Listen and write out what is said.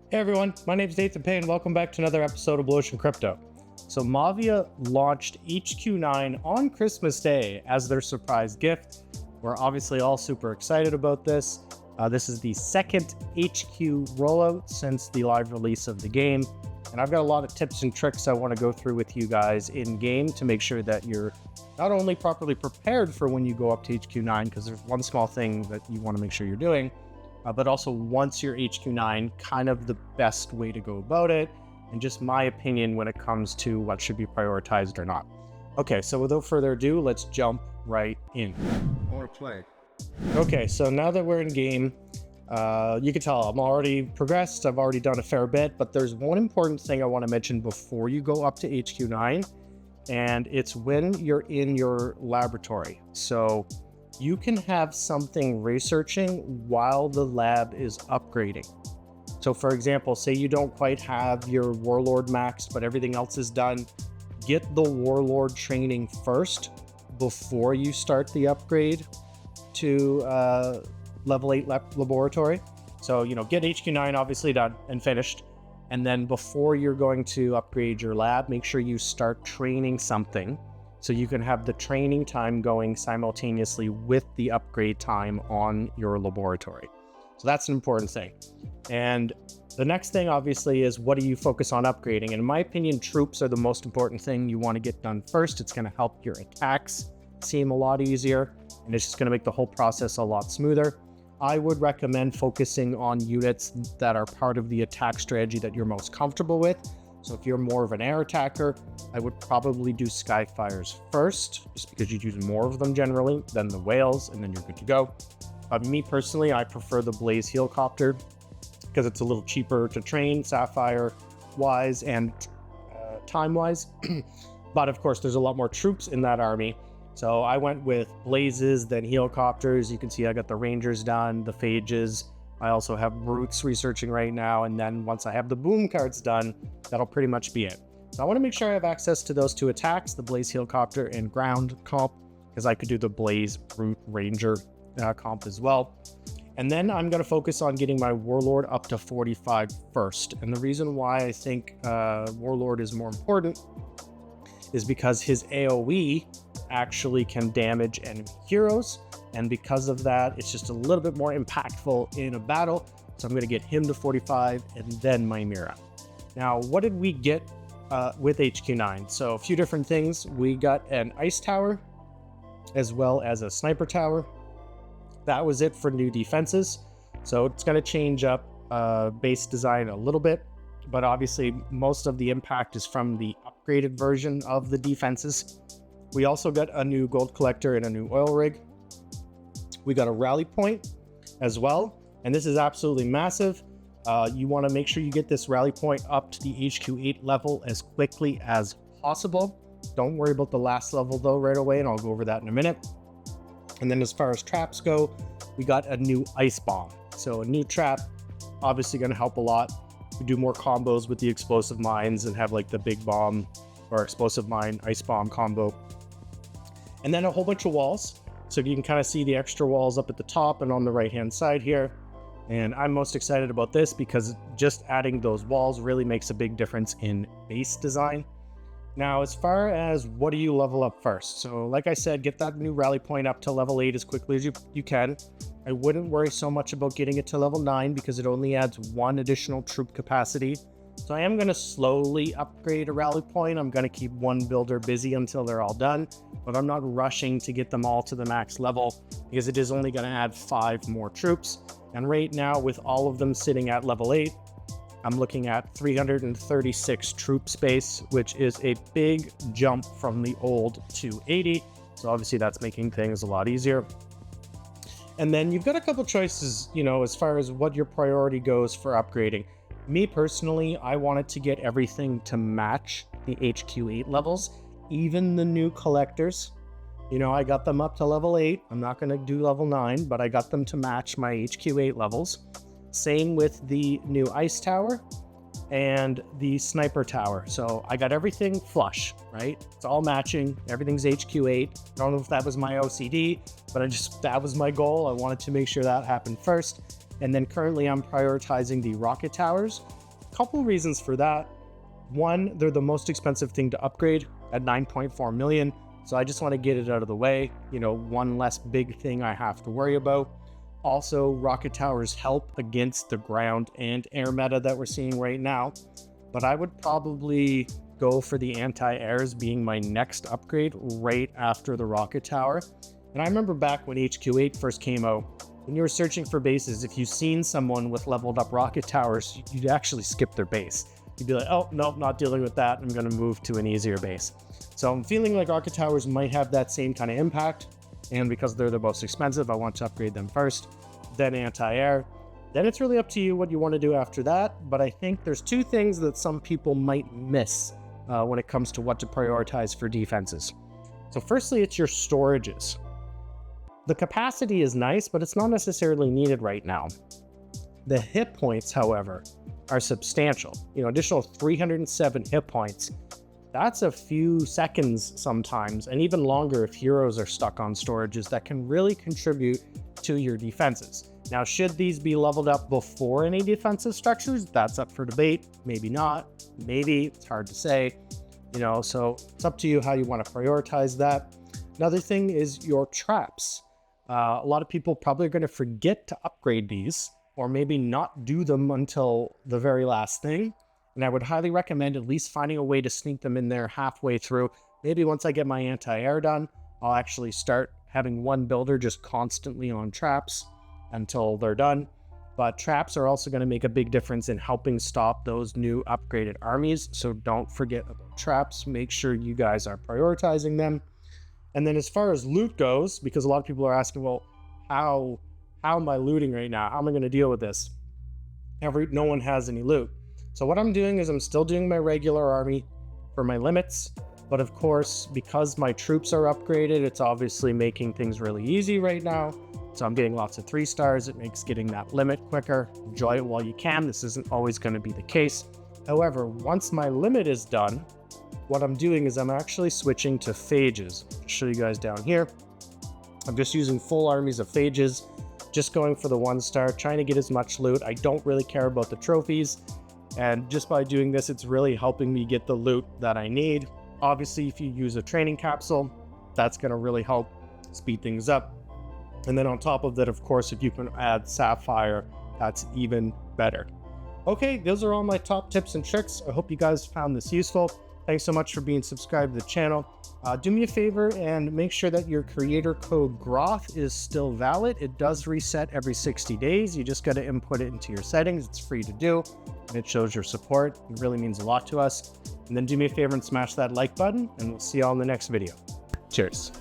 Hey everyone, my name is Nathan Payne. Welcome back to another episode of Blu Ocean Crypto. So Mavia launched HQ9 on Christmas Day as their surprise gift. We're obviously all super excited about this. This is the second HQ rollout since the live release of the game. And I've got a lot of tips and tricks I want to go through with you guys in game to make sure that you're not only properly prepared for when you go up to HQ9, because there's one small thing that you want to make sure you're doing, but also once you're HQ9, kind of the best way to go about it, and just my opinion when it comes to what should be prioritized or not. Okay, so without further ado, let's jump right in. I want to play. Okay, so now that we're in game, you can tell I'm already progressed. I've already done a fair bit, but there's one important thing I want to mention before you go up to HQ9, and it's when you're in your laboratory. So you can have something researching while the lab is upgrading. So for example, say you don't quite have your Warlord maxed, but everything else is done. Get the Warlord training first before you start the upgrade to level 8 laboratory. So, get HQ9 obviously done and finished. And then before you're going to upgrade your lab, make sure you start training something so you can have the training time going simultaneously with the upgrade time on your laboratory. So that's an important thing. And the next thing obviously is, what do you focus on upgrading? And in my opinion, troops are the most important thing you want to get done first. It's going to help your attacks seem a lot easier, and it's just going to make the whole process a lot smoother. I would recommend focusing on units that are part of the attack strategy that you're most comfortable with. So if you're more of an air attacker, I would probably do Skyfires first, just because you'd use more of them generally than the whales, and then you're good to go. Me personally, I prefer the Blaze Helicopter because it's a little cheaper to train, Sapphire-wise and time-wise. But of course, there's a lot more troops in that army. So I went with Blazes, then Helicopters. You can see I got the Rangers done, the Phages. I also have Brutes researching right now, and then once I have the boom cards done, that'll pretty much be it. So I want to make sure I have access to those two attacks, the Blaze Helicopter and ground comp, because I could do the Blaze Brute Ranger comp as well. And then I'm going to focus on getting my Warlord up to 45 first. And the reason why I think Warlord is more important is because his AoE actually can damage enemy heroes. And because of that, it's just a little bit more impactful in a battle. So I'm going to get him to 45 and then my Mira. Now, what did we get with HQ9? So a few different things. We got an Ice Tower as well as a Sniper Tower. That was it for new defenses. So it's going to change up base design a little bit. But obviously, most of the impact is from the upgraded version of the defenses. We also got a new gold collector and a new oil rig. We got a rally point as well, and this is absolutely massive. You want to make sure you get this rally point up to the HQ8 level as quickly as possible. Don't worry about the last level though right away, and I'll go over that in a minute. And then as far as traps go, we got a new ice bomb. So a new trap, obviously going to help a lot. We do more combos with the explosive mines and have like the big bomb or explosive mine ice bomb combo. And then a whole bunch of walls. So you can kind of see the extra walls up at the top and on the right hand side here. And I'm most excited about this because just adding those walls really makes a big difference in base design. Now, as far as what do you level up first? So like I said, get that new rally point up to level 8 as quickly as you can. I wouldn't worry so much about getting it to level 9 because it only adds 1 additional troop capacity. So I am going to slowly upgrade a rally point. I'm going to keep one builder busy until they're all done, but I'm not rushing to get them all to the max level because it is only going to add 5 more troops. And right now, with all of them sitting at level 8, I'm looking at 336 troop space, which is a big jump from the old 280. So obviously that's making things a lot easier. And then you've got a couple choices, as far as what your priority goes for upgrading. Me personally, I wanted to get everything to match the HQ8 levels, even the new collectors. I got them up to level 8. I'm not going to do level 9, but I got them to match my HQ8 levels. Same with the new Ice Tower and the Sniper Tower. So I got everything flush, right? It's all matching. Everything's HQ8. I don't know if that was my OCD, but that was my goal. I wanted to make sure that happened first. And then currently I'm prioritizing the rocket towers. A couple reasons for that. One, they're the most expensive thing to upgrade at 9.4 million. So I just want to get it out of the way. You know, one less big thing I have to worry about. Also, rocket towers help against the ground and air meta that we're seeing right now. But I would probably go for the anti-airs being my next upgrade right after the rocket tower. And I remember back when HQ8 first came out, when you were searching for bases, if you've seen someone with leveled up rocket towers, you'd actually skip their base. You'd be like, oh, nope, not dealing with that. I'm going to move to an easier base. So I'm feeling like rocket towers might have that same kind of impact. And because they're the most expensive, I want to upgrade them first, then anti-air. Then it's really up to you what you want to do after that. But I think there's two things that some people might miss when it comes to what to prioritize for defenses. So firstly, it's your storages. The capacity is nice, but it's not necessarily needed right now. The hit points, however, are substantial. You know, additional 307 hit points. That's a few seconds sometimes, and even longer if heroes are stuck on storages that can really contribute to your defenses. Now, should these be leveled up before any defensive structures? That's up for debate. Maybe not. Maybe. It's hard to say. You know, so it's up to you how you want to prioritize that. Another thing is your traps. A lot of people probably are going to forget to upgrade these, or maybe not do them until the very last thing. And I would highly recommend at least finding a way to sneak them in there halfway through. Maybe once I get my anti-air done, I'll actually start having one builder just constantly on traps until they're done. But traps are also going to make a big difference in helping stop those new upgraded armies. So don't forget about traps. Make sure you guys are prioritizing them. And then as far as loot goes, because a lot of people are asking, well, how am I looting right now? How am I going to deal with this? No one has any loot. So what I'm doing is I'm still doing my regular army for my limits. But of course, because my troops are upgraded, it's obviously making things really easy right now. So I'm getting lots of 3 stars. It makes getting that limit quicker. Enjoy it while you can. This isn't always going to be the case. However, once my limit is done, what I'm doing is I'm actually switching to phages. I'll show you guys down here. I'm just using full armies of phages, just going for the 1 star, trying to get as much loot. I don't really care about the trophies. And just by doing this, it's really helping me get the loot that I need. Obviously, if you use a training capsule, that's going to really help speed things up. And then on top of that, of course, if you can add Sapphire, that's even better. Okay, those are all my top tips and tricks. I hope you guys found this useful. Thanks so much for being subscribed to the channel. Do me a favor and make sure that your creator code GROTH is still valid. It does reset every 60 days. You just got to input it into your settings. It's free to do, and it shows your support. It really means a lot to us. And then do me a favor and smash that like button, and we'll see you all in the next video. Cheers.